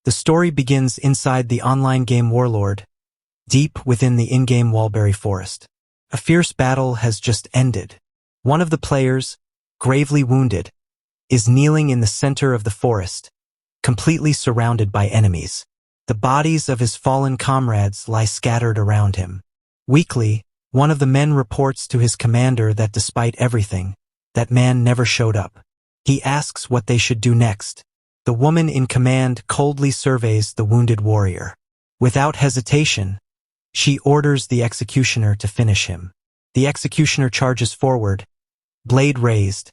The story begins inside the online game Warlord, deep within the in-game Walberry Forest. A fierce battle has just ended. One of the players, gravely wounded, is kneeling in the center of the forest, completely surrounded by enemies. The bodies of his fallen comrades lie scattered around him. Weakly, one of the men reports to his commander that despite everything, that man never showed up. He asks what they should do next. The woman in command coldly surveys the wounded warrior. Without hesitation, she orders the executioner to finish him. The executioner charges forward, blade raised,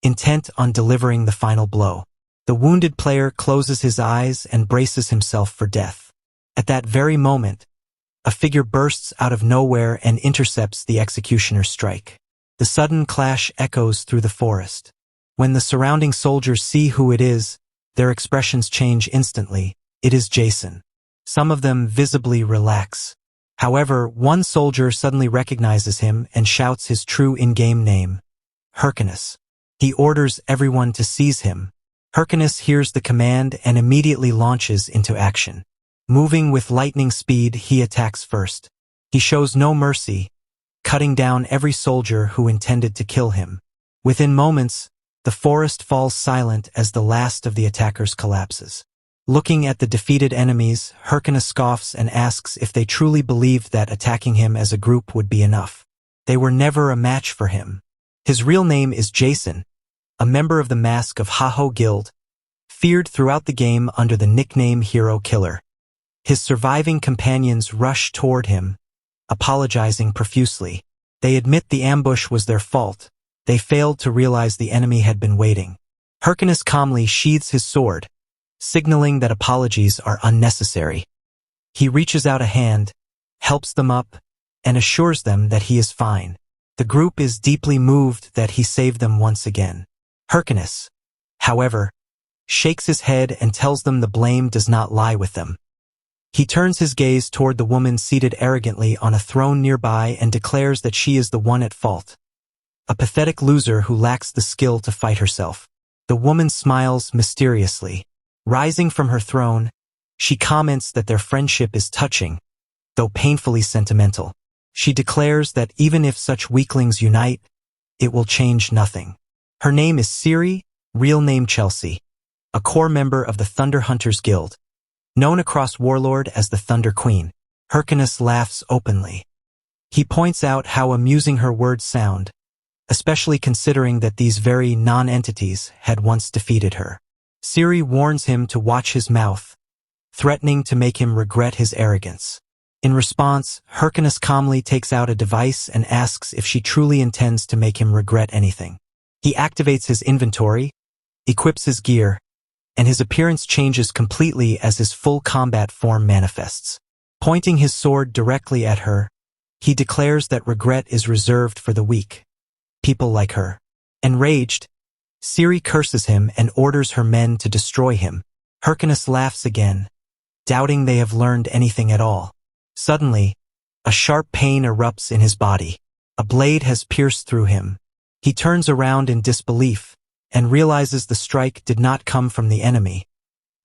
intent on delivering the final blow. The wounded player closes his eyes and braces himself for death. At that very moment, a figure bursts out of nowhere and intercepts the executioner's strike. The sudden clash echoes through the forest. When the surrounding soldiers see who it is, their expressions change instantly. It is Jason. Some of them visibly relax. However, one soldier suddenly recognizes him and shouts his true in-game name, Hyrcanus. He orders everyone to seize him. Hyrcanus hears the command and immediately launches into action. Moving with lightning speed, he attacks first. He shows no mercy, cutting down every soldier who intended to kill him. Within moments, the forest falls silent as the last of the attackers collapses. Looking at the defeated enemies, Hyrcanus scoffs and asks if they truly believed that attacking him as a group would be enough. They were never a match for him. His real name is Jason, a member of the Mask of Haho Guild, feared throughout the game under the nickname Hero Killer. His surviving companions rush toward him, apologizing profusely. They admit the ambush was their fault. They failed to realize the enemy had been waiting. Hyrcanus calmly sheathes his sword, signaling that apologies are unnecessary. He reaches out a hand, helps them up, and assures them that he is fine. The group is deeply moved that he saved them once again. Hyrcanus, however, shakes his head and tells them the blame does not lie with them. He turns his gaze toward the woman seated arrogantly on a throne nearby and declares that she is the one at fault, a pathetic loser who lacks the skill to fight herself. The woman smiles mysteriously. Rising from her throne, she comments that their friendship is touching, though painfully sentimental. She declares that even if such weaklings unite, it will change nothing. Her name is Siri, real name Chelsea, a core member of the Thunder Hunters Guild, known across Warlord as the Thunder Queen. Hyrcanus laughs openly. He points out how amusing her words sound, especially considering that these very non-entities had once defeated her. Siri warns him to watch his mouth, threatening to make him regret his arrogance. In response, Hyrcanus calmly takes out a device and asks if she truly intends to make him regret anything. He activates his inventory, equips his gear, and his appearance changes completely as his full combat form manifests. Pointing his sword directly at her, he declares that regret is reserved for the weak, people like her. Enraged, Siri curses him and orders her men to destroy him. Hyrcanus laughs again, doubting they have learned anything at all. Suddenly, a sharp pain erupts in his body. A blade has pierced through him. He turns around in disbelief and realizes the strike did not come from the enemy,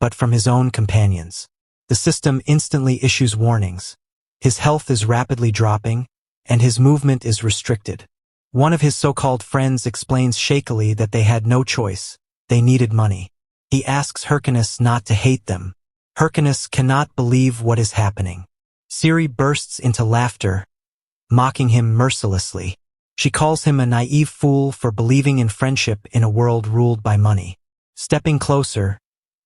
but from his own companions. The system instantly issues warnings. His health is rapidly dropping, and his movement is restricted. One of his so-called friends explains shakily that they had no choice. They needed money. He asks Hyrcanus not to hate them. Hyrcanus cannot believe what is happening. Siri bursts into laughter, mocking him mercilessly. She calls him a naive fool for believing in friendship in a world ruled by money. Stepping closer,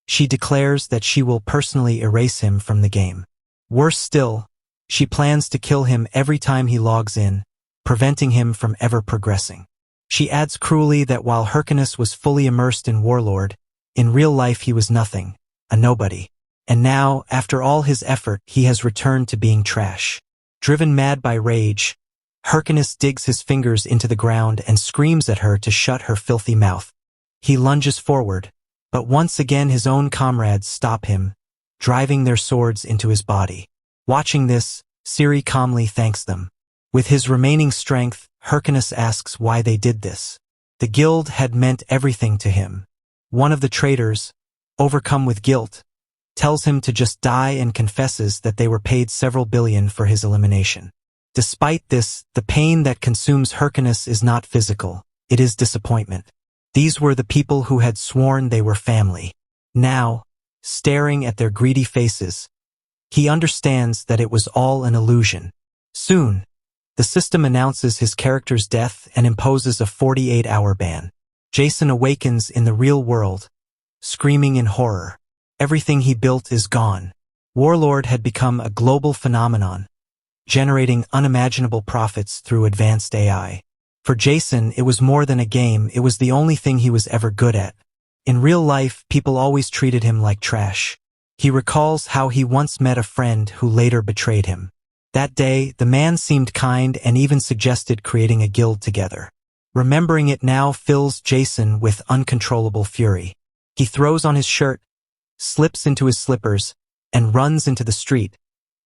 she declares that she will personally erase him from the game. Worse still, she plans to kill him every time he logs in, preventing him from ever progressing. She adds cruelly that while Hyrcanus was fully immersed in Warlord, in real life he was nothing, a nobody. And now, after all his effort, he has returned to being trash. Driven mad by rage, Hyrcanus digs his fingers into the ground and screams at her to shut her filthy mouth. He lunges forward, but once again his own comrades stop him, driving their swords into his body. Watching this, Siri calmly thanks them. With his remaining strength, Hyrcanus asks why they did this. The guild had meant everything to him. One of the traitors, overcome with guilt, tells him to just die and confesses that they were paid several billion for his elimination. Despite this, the pain that consumes Hyrcanus is not physical, it is disappointment. These were the people who had sworn they were family. Now, staring at their greedy faces, he understands that it was all an illusion. Soon, the system announces his character's death and imposes a 48-hour ban. Jason awakens in the real world, screaming in horror. Everything he built is gone. Warlord had become a global phenomenon, generating unimaginable profits through advanced AI. For Jason, it was more than a game, it was the only thing he was ever good at. In real life, people always treated him like trash. He recalls how he once met a friend who later betrayed him. That day, the man seemed kind and even suggested creating a guild together. Remembering it now fills Jason with uncontrollable fury. He throws on his shirt, slips into his slippers, and runs into the street,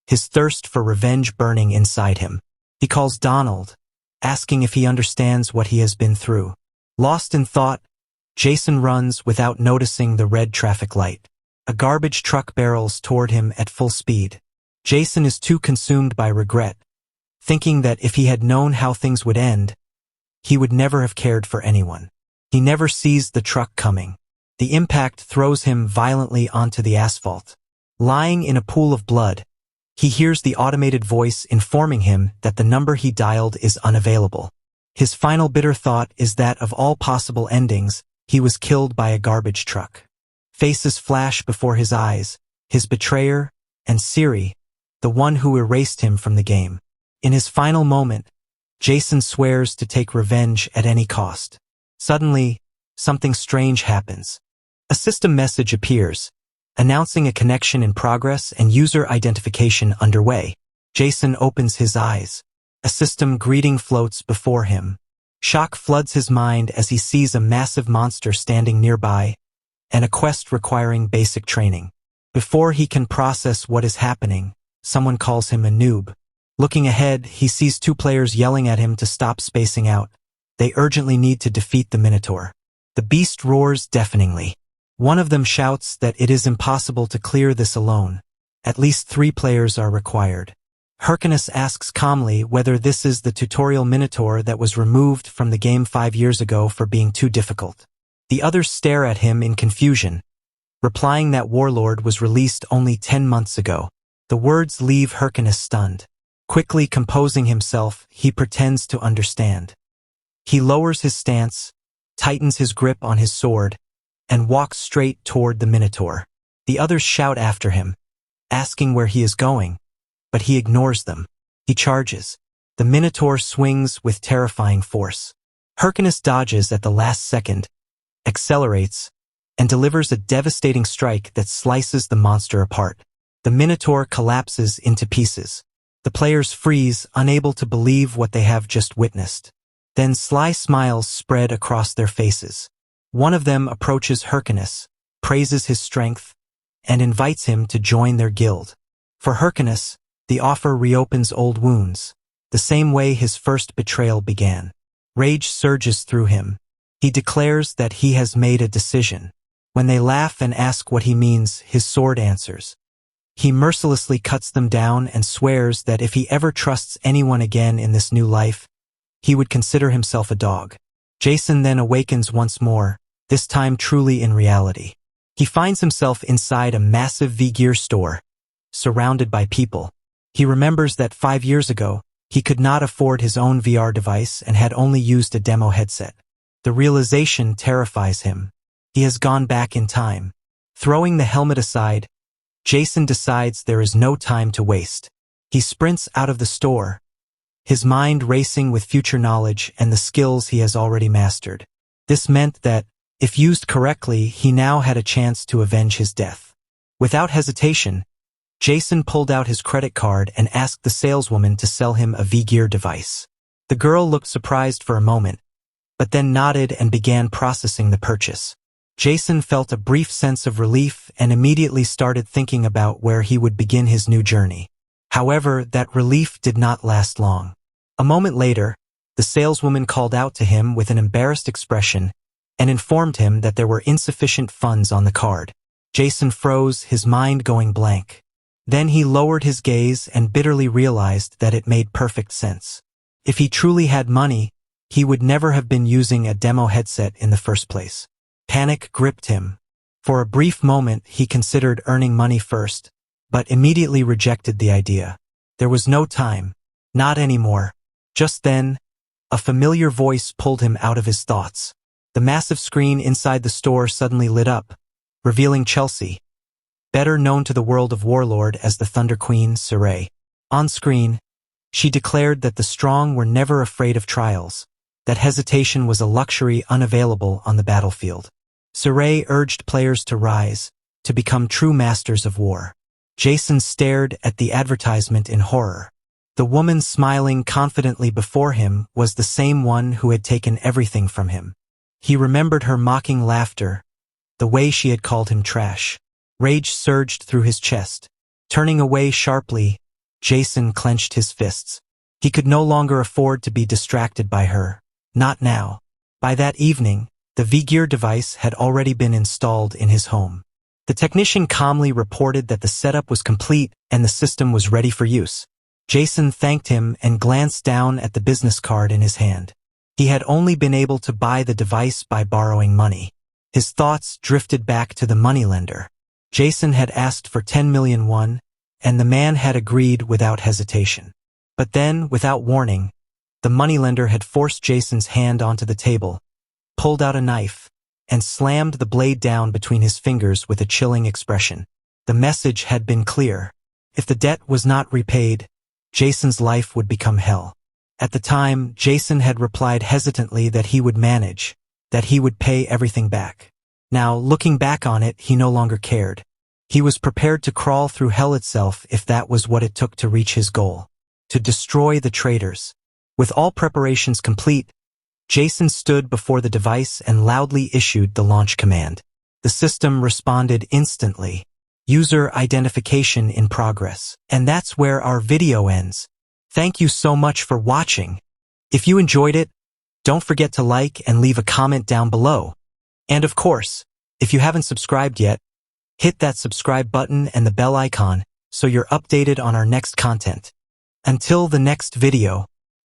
his thirst for revenge burning inside him. He calls Donald, asking if he understands what he has been through. Lost in thought, Jason runs without noticing the red traffic light. A garbage truck barrels toward him at full speed. Jason is too consumed by regret, thinking that if he had known how things would end, he would never have cared for anyone. He never sees the truck coming. The impact throws him violently onto the asphalt. Lying in a pool of blood, he hears the automated voice informing him that the number he dialed is unavailable. His final bitter thought is that of all possible endings, he was killed by a garbage truck. Faces flash before his eyes, his betrayer, and Siri, the one who erased him from the game. In his final moment, Jason swears to take revenge at any cost. Suddenly, something strange happens. A system message appears, announcing a connection in progress and user identification underway. Jason opens his eyes. A system greeting floats before him. Shock floods his mind as he sees a massive monster standing nearby, and a quest requiring basic training. Before he can process what is happening, someone calls him a noob. Looking ahead, he sees two players yelling at him to stop spacing out. They urgently need to defeat the Minotaur. The beast roars deafeningly. One of them shouts that it is impossible to clear this alone. At least 3 players are required. Hyrcanus asks calmly whether this is the tutorial Minotaur that was removed from the game 5 years ago for being too difficult. The others stare at him in confusion, replying that Warlord was released only 10 months ago. The words leave Hyrcanus stunned. Quickly composing himself, he pretends to understand. He lowers his stance, tightens his grip on his sword, and walks straight toward the Minotaur. The others shout after him, asking where he is going, but he ignores them. He charges. The Minotaur swings with terrifying force. Hyrcanus dodges at the last second, accelerates, and delivers a devastating strike that slices the monster apart. The Minotaur collapses into pieces. The players freeze, unable to believe what they have just witnessed. Then sly smiles spread across their faces. One of them approaches Hyrcanus, praises his strength, and invites him to join their guild. For Hyrcanus, the offer reopens old wounds, the same way his first betrayal began. Rage surges through him. He declares that he has made a decision. When they laugh and ask what he means, his sword answers. He mercilessly cuts them down and swears that if he ever trusts anyone again in this new life, he would consider himself a dog. Jason then awakens once more, this time truly in reality. He finds himself inside a massive V-Gear store, surrounded by people. He remembers that 5 years ago, he could not afford his own VR device and had only used a demo headset. The realization terrifies him. He has gone back in time. Throwing the helmet aside, Jason decides there is no time to waste. He sprints out of the store, his mind racing with future knowledge and the skills he has already mastered. This meant that, if used correctly, he now had a chance to avenge his death. Without hesitation, Jason pulled out his credit card and asked the saleswoman to sell him a V-Gear device. The girl looked surprised for a moment, but then nodded and began processing the purchase. Jason felt a brief sense of relief and immediately started thinking about where he would begin his new journey. However, that relief did not last long. A moment later, the saleswoman called out to him with an embarrassed expression and informed him that there were insufficient funds on the card. Jason froze, his mind going blank. Then he lowered his gaze and bitterly realized that it made perfect sense. If he truly had money, he would never have been using a demo headset in the first place. Panic gripped him. For a brief moment, he considered earning money first, but immediately rejected the idea. There was no time. Not anymore. Just then, a familiar voice pulled him out of his thoughts. The massive screen inside the store suddenly lit up, revealing Chelsea, better known to the world of Warlord as the Thunder Queen, Saray. On screen, she declared that the strong were never afraid of trials, that hesitation was a luxury unavailable on the battlefield. Saray urged players to rise, to become true masters of war. Jason stared at the advertisement in horror. The woman smiling confidently before him was the same one who had taken everything from him. He remembered her mocking laughter, the way she had called him trash. Rage surged through his chest. Turning away sharply, Jason clenched his fists. He could no longer afford to be distracted by her. Not now. By that evening, the V-Gear device had already been installed in his home. The technician calmly reported that the setup was complete and the system was ready for use. Jason thanked him and glanced down at the business card in his hand. He had only been able to buy the device by borrowing money. His thoughts drifted back to the moneylender. Jason had asked for 10 million won, and the man had agreed without hesitation. But then, without warning, the moneylender had forced Jason's hand onto the table, pulled out a knife, and slammed the blade down between his fingers with a chilling expression. The message had been clear. If the debt was not repaid, Jason's life would become hell. At the time, Jason had replied hesitantly that he would manage, that he would pay everything back. Now, looking back on it, he no longer cared. He was prepared to crawl through hell itself if that was what it took to reach his goal, to destroy the traitors. With all preparations complete, Jason stood before the device and loudly issued the launch command. The system responded instantly. User identification in progress. And that's where our video ends. Thank you so much for watching. If you enjoyed it, don't forget to like and leave a comment down below. And of course, if you haven't subscribed yet, hit that subscribe button and the bell icon so you're updated on our next content. Until the next video.